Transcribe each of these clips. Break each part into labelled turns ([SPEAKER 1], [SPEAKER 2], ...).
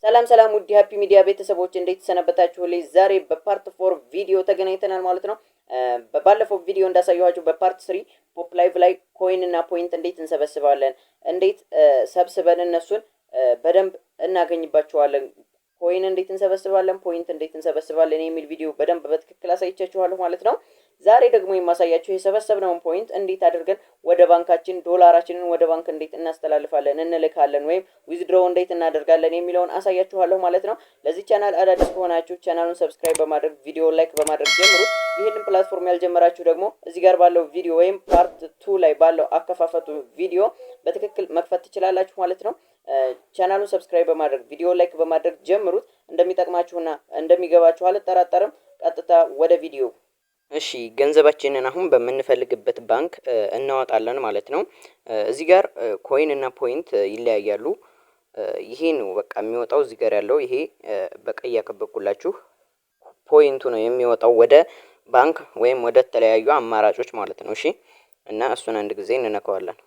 [SPEAKER 1] ሰላም ሰላም ውድ ሃፒ ሚዲያ ቤተሰቦች እንዴት ሰነበታችሁልኝ? ዛሬ በፓርት 4 ቪዲዮ ተገናኝተናል ማለት ነው። በባለፈው ቪዲዮ እንዳሳየኋችሁ በፓርት 3 ፖፕ ላይቭ ላይ ኮይን እና ፖይንት እንዴት እንሰበስባለን፣ እንዴት ሰብስበን እነሱን በደንብ እናገኝባቸዋለን፣ ኮይን እንዴት እንሰበስባለን፣ ፖይንት እንዴት እንሰበስባለን የሚል ቪዲዮ በደንብ በትክክል አሳይቻችኋለሁ ማለት ነው። ዛሬ ደግሞ የማሳያችሁ የሰበሰብነውን ፖይንት እንዴት አድርገን ወደ ባንካችን ዶላራችንን ወደ ባንክ እንዴት እናስተላልፋለን እንልካለን ወይም ዊዝድሮው እንዴት እናደርጋለን የሚለውን አሳያችኋለሁ ማለት ነው። ለዚህ ቻናል አዳዲስ ከሆናችሁ ቻናሉን ሰብስክራይብ በማድረግ ቪዲዮ ላይክ በማድረግ ጀምሩ። ይህንን ፕላትፎርም ያልጀመራችሁ ደግሞ እዚህ ጋር ባለው ቪዲዮ ወይም ፓርት 2 ላይ ባለው አከፋፈቱ ቪዲዮ በትክክል መክፈት ትችላላችሁ ማለት ነው። ቻናሉን ሰብስክራይብ በማድረግ ቪዲዮ ላይክ በማድረግ ጀምሩት። እንደሚጠቅማችሁና እንደሚገባችሁ አልጠራጠርም። ቀጥታ ወደ ቪዲዮ። እሺ ገንዘባችንን አሁን በምንፈልግበት ባንክ እናወጣለን ማለት ነው። እዚህ ጋር ኮይን እና ፖይንት ይለያያሉ። ይሄ ነው በቃ የሚወጣው እዚህ ጋር ያለው ይሄ በቀይ ያከበብኩላችሁ ፖይንቱ ነው የሚወጣው ወደ ባንክ ወይም ወደ ተለያዩ አማራጮች ማለት ነው። እሺ እና እሱን አንድ ጊዜ እንነካዋለን።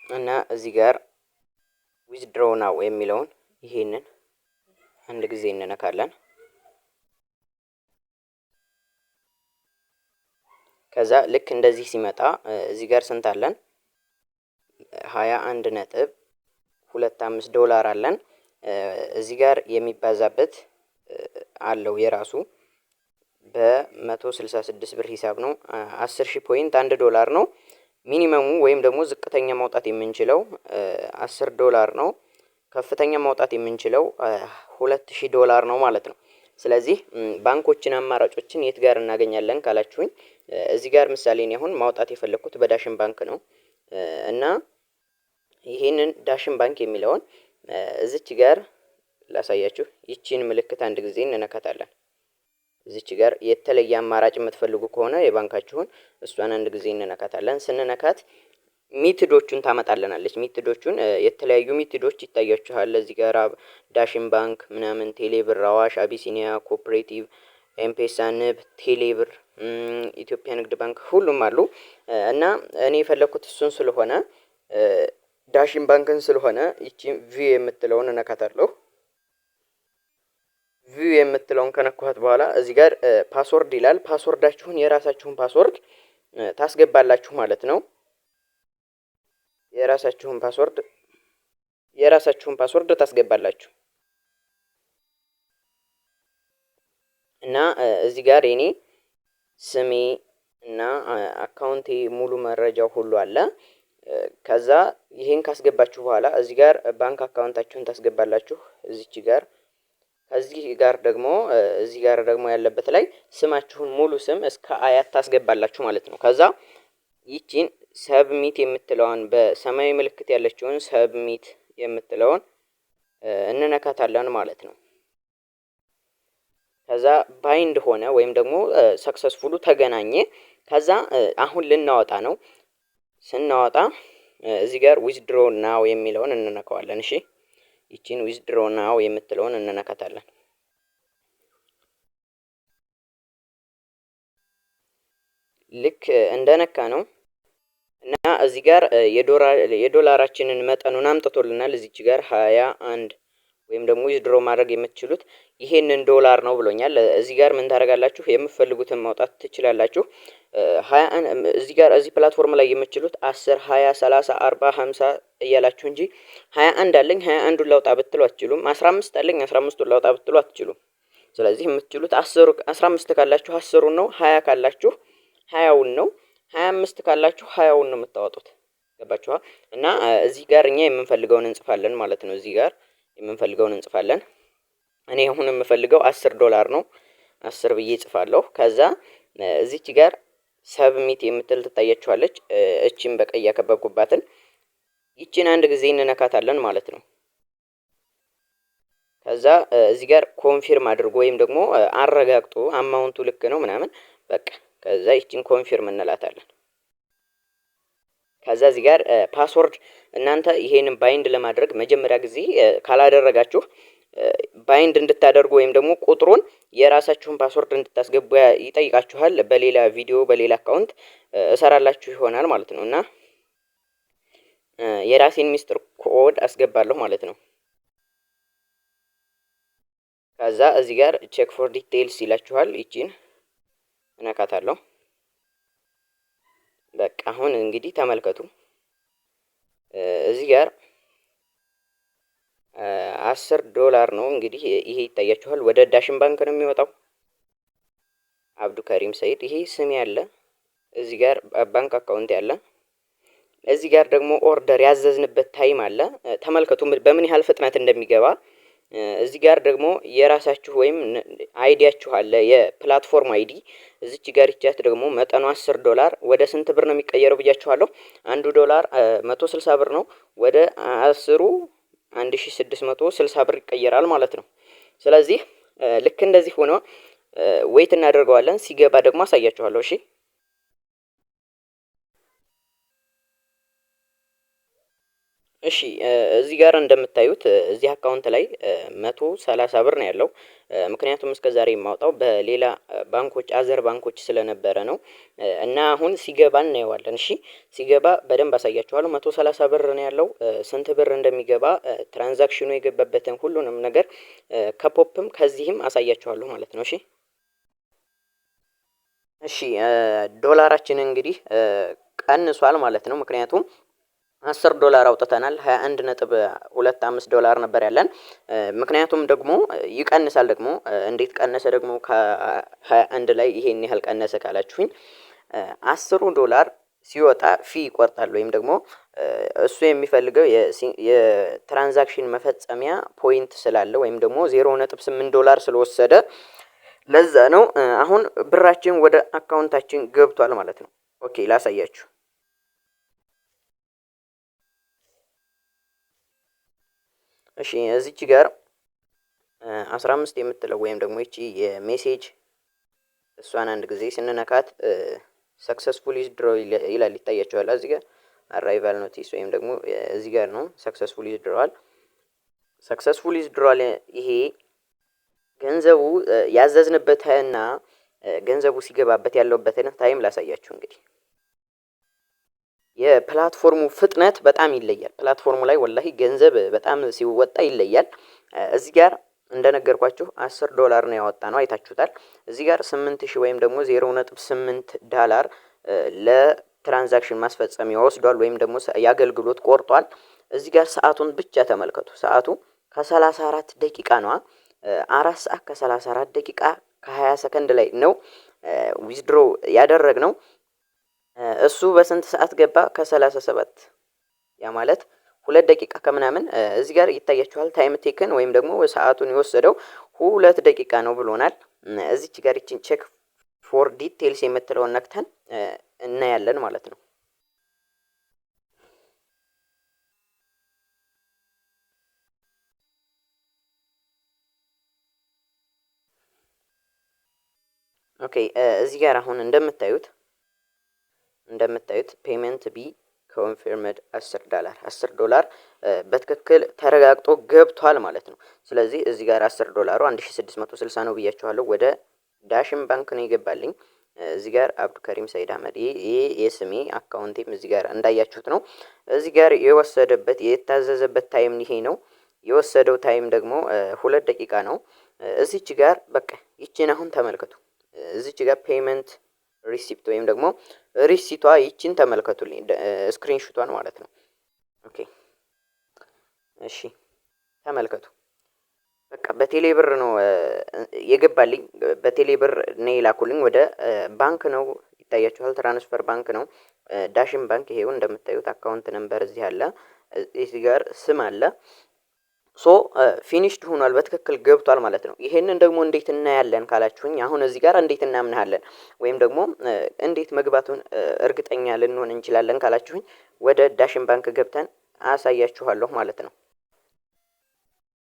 [SPEAKER 1] እና እዚህ ጋር ዊዝድሮው ናው የሚለውን ይሄንን አንድ ጊዜ እንነካለን። ከዛ ልክ እንደዚህ ሲመጣ እዚህ ጋር ስንት አለን? 21.25 ዶላር አለን። እዚህ ጋር የሚባዛበት አለው የራሱ በ166 ብር ሂሳብ ነው። 10,000 ፖይንት 1 ዶላር ነው። ሚኒመሙ ወይም ደግሞ ዝቅተኛ ማውጣት የምንችለው 10 ዶላር ነው። ከፍተኛ ማውጣት የምንችለው 2000 ዶላር ነው ማለት ነው። ስለዚህ ባንኮችን አማራጮችን የት ጋር እናገኛለን ካላችሁኝ እዚህ ጋር ምሳሌ እኔ አሁን ማውጣት የፈለኩት በዳሽን ባንክ ነው። እና ይሄንን ዳሽን ባንክ የሚለውን እዚች ጋር ላሳያችሁ። ይቺን ምልክት አንድ ጊዜ እንነካታለን። እዚች ጋር የተለየ አማራጭ የምትፈልጉ ከሆነ የባንካችሁን እሷን አንድ ጊዜ እንነካታለን። ስንነካት ሚትዶቹን ታመጣልናለች። ሚትዶቹን የተለያዩ ሚትዶች ይታያችኋል እዚህ ጋር ዳሽን ባንክ ምናምን፣ ቴሌብር፣ አዋሽ፣ አቢሲኒያ፣ ኮኦፕሬቲቭ፣ ኤምፔሳ፣ ንብ፣ ቴሌብር፣ ኢትዮጵያ ንግድ ባንክ ሁሉም አሉ። እና እኔ የፈለኩት እሱን ስለሆነ ዳሽን ባንክን ስለሆነ ይቺን ቪው የምትለውን እነካታለሁ። ቪው የምትለውን ከነካኋት በኋላ እዚህ ጋር ፓስወርድ ይላል። ፓስወርዳችሁን የራሳችሁን ፓስወርድ ታስገባላችሁ ማለት ነው። የራሳችሁን ፓስወርድ ታስገባላችሁ እና እዚህ ጋር የኔ ስሜ እና አካውንቴ ሙሉ መረጃው ሁሉ አለ። ከዛ ይሄን ካስገባችሁ በኋላ እዚህ ጋር ባንክ አካውንታችሁን ታስገባላችሁ እዚች ጋር። ከዚህ ጋር ደግሞ እዚህ ጋር ደግሞ ያለበት ላይ ስማችሁን ሙሉ ስም እስከ አያት ታስገባላችሁ ማለት ነው። ከዛ ይቺን ሰብሚት የምትለውን በሰማያዊ ምልክት ያለችውን ሰብሚት የምትለውን እንነካታለን ማለት ነው። ከዛ ባይንድ ሆነ ወይም ደግሞ ሰክሰስፉሉ ተገናኘ። ከዛ አሁን ልናወጣ ነው። ስናወጣ እዚህ ጋር ዊዝድሮ ናው የሚለውን እንነካዋለን። እሺ ይቺን ዊዝድሮ ናው የምትለውን እንነካታለን። ልክ እንደነካ ነው እና እዚህ ጋር የዶላራችንን መጠኑን አምጥቶልናል። እዚች ጋር 21 ወይም ደግሞ ዊዝድሮ ማድረግ የምትችሉት ይሄንን ዶላር ነው ብሎኛል። እዚህ ጋር ምን ታደርጋላችሁ? የምትፈልጉትን ማውጣት ትችላላችሁ። 21 እዚህ ጋር እዚህ ፕላትፎርም ላይ የምትችሉት 10 20 30 40 50 እያላችሁ እንጂ 21 አለኝ 21ዱን ላውጣ ብትሉ አትችሉም። 15 አለኝ 15ዱን ላውጣ ብትሉ አትችሉም። ስለዚህ የምትችሉት 15 ካላችሁ 10ሩን ነው፣ 20 ካላችሁ 20ውን ነው፣ 25 ካላችሁ 20ውን ነው የምታወጡት። ገባችኋ? እና እዚህ ጋር እኛ የምንፈልገውን እንጽፋለን ማለት ነው። እዚህ ጋር የምንፈልገውን እንጽፋለን። እኔ አሁን የምፈልገው 10 ዶላር ነው። 10 ብዬ ጽፋለሁ። ከዛ እዚች ጋር ሰብሚት የምትል ትታያችኋለች። እቺን በቀይ ያከበብኩባትን ይቺን አንድ ጊዜ እንነካታለን ማለት ነው። ከዛ እዚህ ጋር ኮንፊርም አድርጎ ወይም ደግሞ አረጋግጡ አማውንቱ ልክ ነው ምናምን በቃ። ከዛ ይቺን ኮንፊርም እንላታለን። ከዛ እዚህ ጋር ፓስወርድ እናንተ ይሄንን ባይንድ ለማድረግ መጀመሪያ ጊዜ ካላደረጋችሁ ባይንድ እንድታደርጉ ወይም ደግሞ ቁጥሩን የራሳችሁን ፓስወርድ እንድታስገቡ ይጠይቃችኋል። በሌላ ቪዲዮ በሌላ አካውንት እሰራላችሁ ይሆናል ማለት ነው። እና የራሴን ሚስጥር ኮድ አስገባለሁ ማለት ነው። ከዛ እዚህ ጋር ቼክ ፎር ዲቴይልስ ይላችኋል። ይቺን እነካታለሁ። በቃ አሁን እንግዲህ ተመልከቱ። እዚህ ጋር $10 ነው እንግዲህ ይሄ ይታያችኋል። ወደ ዳሽን ባንክ ነው የሚወጣው። አብዱ ከሪም ሰይድ ይሄ ስም ያለ እዚህ ጋር ባንክ አካውንት ያለ እዚህ ጋር ደግሞ ኦርደር ያዘዝንበት ታይም አለ። ተመልከቱ በምን ያህል ፍጥነት እንደሚገባ። እዚህ ጋር ደግሞ የራሳችሁ ወይም አይዲያችሁ አለ፣ የፕላትፎርም አይዲ። እዚች ጋር ይቻት ደግሞ መጠኑ $10 ወደ ስንት ብር ነው የሚቀየረው ብያችኋለሁ። $1 160 ብር ነው። ወደ 10 1660 ብር ይቀየራል ማለት ነው። ስለዚህ ልክ እንደዚህ ሆኖ ዌይት እናደርገዋለን። ሲገባ ደግሞ አሳያችኋለሁ። እሺ እሺ እዚህ ጋር እንደምታዩት እዚህ አካውንት ላይ 130 ብር ነው ያለው። ምክንያቱም እስከ ዛሬ የማውጣው በሌላ ባንኮች አዘር ባንኮች ስለነበረ ነው። እና አሁን ሲገባ እናየዋለን። እሺ ሲገባ በደንብ አሳያችኋለሁ። 130 ብር ነው ያለው። ስንት ብር እንደሚገባ ትራንዛክሽኑ የገባበትን ሁሉንም ነገር ከፖፕም ከዚህም አሳያችኋለሁ ማለት ነው። እሺ ዶላራችን እንግዲህ ቀንሷል ማለት ነው። ምክንያቱም $10 አውጥተናል። $21.25 ነበር ያለን። ምክንያቱም ደግሞ ይቀንሳል። ደግሞ እንዴት ቀነሰ? ደግሞ ከ21 ላይ ይሄን ያህል ቀነሰ ካላችሁኝ $10 ሲወጣ ፊ ይቆርጣል። ወይም ደግሞ እሱ የሚፈልገው የትራንዛክሽን መፈጸሚያ ፖይንት ስላለ ወይም ደግሞ $0.8 ስለወሰደ ለዛ ነው። አሁን ብራችን ወደ አካውንታችን ገብቷል ማለት ነው። ኦኬ ላሳያችሁ። እሺ እዚች ጋር 15 የምትለው ወይም ደግሞ እቺ የሜሴጅ እሷን አንድ ጊዜ ስንነካት ሰክሰስፉሊ ድሮ ይላል፣ ይታያችኋል። እዚህ ጋር አራይቫል ኖቲስ ወይም ደግሞ እዚህ ጋር ነው ሰክሰስፉሊ ድሮዋል። ሰክሰስፉሊ ድሮዋል። ይሄ ገንዘቡ ያዘዝንበትና ገንዘቡ ሲገባበት ያለውበትን ታይም ላሳያችሁ እንግዲህ የፕላትፎርሙ ፍጥነት በጣም ይለያል። ፕላትፎርሙ ላይ ወላሂ ገንዘብ በጣም ሲወጣ ይለያል። እዚህ ጋር እንደነገርኳችሁ $10 ነው ያወጣነው፣ አይታችሁታል። እዚህ ጋር 8000 ወይም ደግሞ $0.8 ለትራንዛክሽን ማስፈጸሚያ ወስዷል ወይም ደግሞ የአገልግሎት ቆርጧል። እዚህ ጋር ሰዓቱን ብቻ ተመልከቱ። ሰዓቱ ከ34 ደቂቃ ነው። 4 ሰዓት ከ34 ደቂቃ ከ20 ሰከንድ ላይ ነው ዊዝድሮ ያደረግነው። እሱ በስንት ሰዓት ገባ? ከ37። ያ ማለት 2 ደቂቃ ከምናምን። እዚህ ጋር ይታያችኋል ታይም ቴክን ወይም ደግሞ ሰዓቱን የወሰደው 2 ደቂቃ ነው ብሎናል። እዚች ጋር ይችን ቼክ ፎር ዲቴይልስ የምትለውን ነክተን እናያለን ማለት ነው። ኦኬ እዚህ ጋር አሁን እንደምታዩት ፔመንት ቢ ኮንፊርምድ $10 በትክክል ተረጋግጦ ገብቷል ማለት ነው። ስለዚህ እዚህ ጋር $10 1660 ነው ብያችኋለሁ። ወደ ዳሽን ባንክ ነው ይገባልኝ። እዚህ ጋር አብዱ ከሪም ሰይድ አህመድ ይሄ የስሜ አካውንቴም እዚህ ጋር እንዳያችሁት ነው። እዚህ ጋር የወሰደበት የታዘዘበት ታይም ይሄ ነው። የወሰደው ታይም ደግሞ 2 ደቂቃ ነው። እዚች ጋር በቃ ይቺን አሁን ተመልከቱ። እዚች ጋር ፔመንት ሪሲፕት ወይም ደግሞ ሪሲቷ ይቺን ተመልከቱልኝ፣ ስክሪንሹቷን ማለት ነው። ኦኬ እሺ ተመልከቱ። በቃ በቴሌ ብር ነው የገባልኝ። በቴሌ ብር ነው የላኩልኝ። ወደ ባንክ ነው ይታያችኋል። ትራንስፈር ባንክ ነው፣ ዳሽን ባንክ። ይሄው እንደምታዩት አካውንት ነምበር እዚህ አለ፣ እዚህ ጋር ስም አለ። ሶ ፊኒሽድ ሆኗል፣ በትክክል ገብቷል ማለት ነው። ይሄንን ደግሞ እንዴት እናያለን ካላችሁኝ፣ አሁን እዚህ ጋር እንዴት እናምናለን ወይም ደግሞ እንዴት መግባቱን እርግጠኛ ልንሆን እንችላለን ካላችሁኝ፣ ወደ ዳሽን ባንክ ገብተን አሳያችኋለሁ ማለት ነው።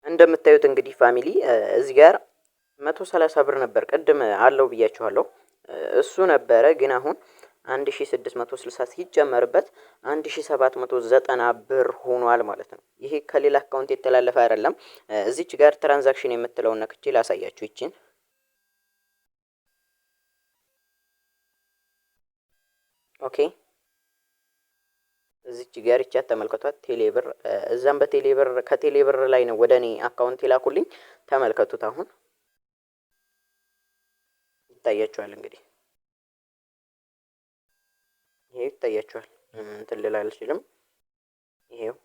[SPEAKER 1] እንደምታዩት እንግዲህ ፋሚሊ እዚህ ጋር 130 ብር ነበር ቅድም አለው ብያችኋለሁ። እሱ ነበረ፣ ግን አሁን 1660 ሲጨመርበት 1790 ብር ሆኗል ማለት ነው። ይሄ ከሌላ አካውንት የተላለፈ አይደለም። እዚች ጋር ትራንዛክሽን የምትለውን ነክቼ ላሳያችሁ ይችን። ኦኬ እዚች ጋር ይቻት ተመልከቷት። ቴሌብር እዛም በቴሌብር ከቴሌብር ላይ ነው ወደ እኔ አካውንት ይላኩልኝ። ተመልከቱት። አሁን ይታያችኋል። እንግዲህ ይሄ ይታያችኋል። እንትን ልል አልችልም። ይሄው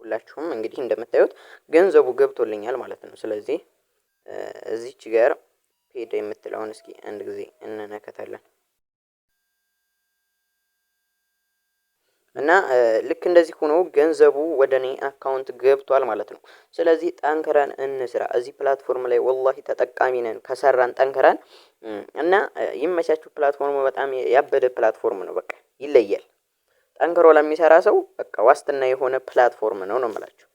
[SPEAKER 1] ሁላችሁም እንግዲህ እንደምታዩት ገንዘቡ ገብቶልኛል ማለት ነው። ስለዚህ እዚች ጋር ፔድ የምትለውን እስኪ አንድ ጊዜ እንነከታለን እና ልክ እንደዚህ ሆኖ ገንዘቡ ወደ እኔ አካውንት ገብቷል ማለት ነው። ስለዚህ ጠንክረን እንስራ። እዚህ ፕላትፎርም ላይ ወላሂ ተጠቃሚ ነን ከሰራን ጠንክረን እና ይመቻችሁ። ፕላትፎርሙ በጣም ያበደ ፕላትፎርም ነው። በቃ ይለያል። ጠንክሮ ለሚሰራ ሰው በቃ ዋስትና የሆነ ፕላትፎርም ነው ነው የምላችሁ።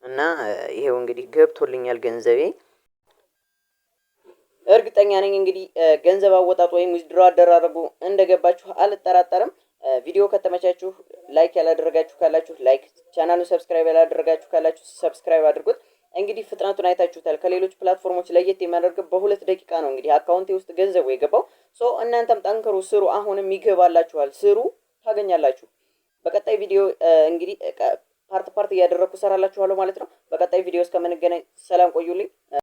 [SPEAKER 1] እና ይሄው እንግዲህ ገብቶልኛል ገንዘቤ። እርግጠኛ ነኝ እንግዲህ ገንዘብ አወጣጡ ወይም ዊዝድሮ አደራረጉ እንደገባችሁ አልጠራጠርም። ቪዲዮ ከተመቻችሁ ላይክ ያላደረጋችሁ ካላችሁ ላይክ፣ ቻናሉን ሰብስክራይብ ያላደረጋችሁ ካላችሁ ሰብስክራይብ አድርጉት። እንግዲህ ፍጥነቱን አይታችሁታል። ከሌሎች ፕላትፎርሞች ለየት የሚያደርገው በ2 ደቂቃ ነው እንግዲህ አካውንቴ ውስጥ ገንዘቡ የገባው። ሶ እናንተም ጠንክሩ፣ ስሩ። አሁንም ይገባላችኋል። ስሩ፣ ታገኛላችሁ። በቀጣይ ቪዲዮ እንግዲህ ፓርት እያደረኩ ሰራላችኋለሁ ማለት ነው። በቀጣይ ቪዲዮ እስከምንገናኝ ሰላም ቆዩልኝ።